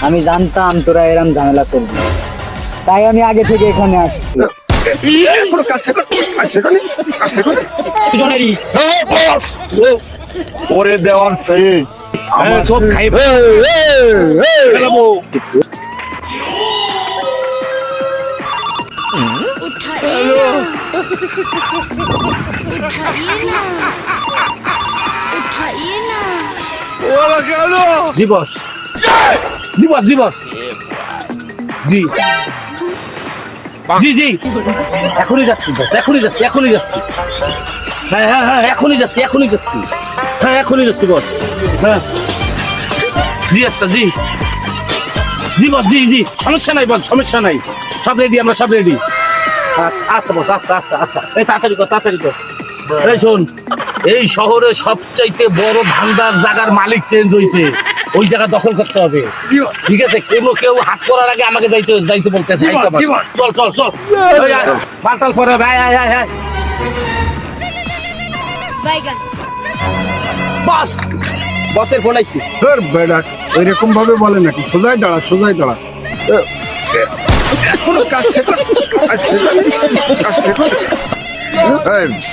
আমি জানতাম তোরা এরম ঝামেলা করবি, তাই আমি আগে থেকে এখানে আসছি। ওরে দেওয়ান সেই সব খাইবে। জি বস, জি বস, জি বস, জি জি জি এখনই যাচ্ছি বস, এখনই যাচ্ছি, এখনই যাচ্ছি। হ্যাঁ হ্যাঁ হ্যাঁ এখনই যাচ্ছি, এখনই যাচ্ছি। হ্যাঁ এখনই যাচ্ছি বস। হ্যাঁ জি আচ্ছা, জি জি বস, জি জি সমস্যা নাই বস, সমস্যা নাই, সব রেডি, আমরা সব রেডি। আচ্ছা বস, আচ্ছা আচ্ছা আচ্ছা, এই তাড়াতাড়ি কর, তাড়াতাড়ি কর। এই শোন, এই শহরে সবচাইতে বড় ভান্ডার জায়গার মালিক চেঞ্জ হয়েছে, ওই জায়গা দখল করতে হবে। ঠিক আছে, কেউ হাত করার আগে আমাকে যাইতে বলতেছে। চল চল চল, মাতাল পরে ভাই, আয় আয় আয়। বস, বসের ফোন আইছি। বেড়া ওইরকম ভাবে বলে নাকি? সোজাই দাঁড়া, সোজাই দাঁড়া। এখনো কাজ শেখ,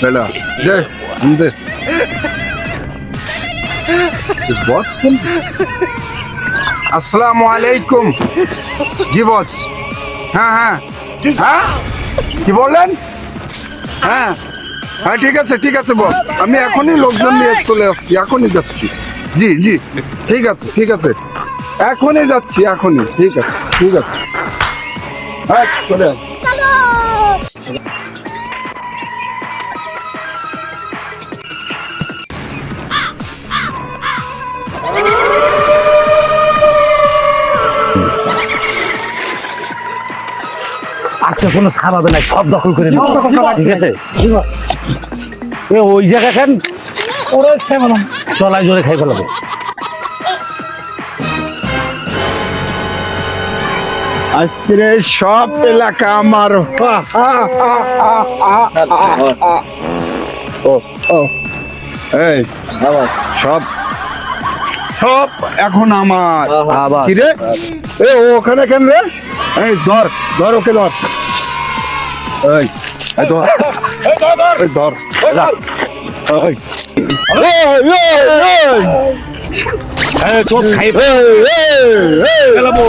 বেড়া দে দে বস। আসসালামু আলাইকুম। জি বস। হ্যাঁ হ্যাঁ হ্যাঁ, কি বললেন? হ্যাঁ হ্যাঁ ঠিক আছে, ঠিক আছে বস, আমি এখনই লোকজন নিয়ে চলে যাচ্ছি, এখনই যাচ্ছি। জি জি ঠিক আছে, ঠিক আছে, এখনই যাচ্ছি, এখনই। ঠিক আছে, ঠিক আছে, হ্যাঁ চলে আয়। আজকে কোনো ছাড় হবে না, সব দখল করে নিব। ঠিক আছে, ওই জায়গা খান, ওরা খাই ফেলাম, চলাই জোরে খাই ফেলাবো। আজকে সব এলাকা আমার। এই সব সব এখন আমার। কি রে? এ ওখানে কেন রে? এই ধর ধর, ওকে ধর। এই ধর, এই ধর, তোর খাই ফেলাবো।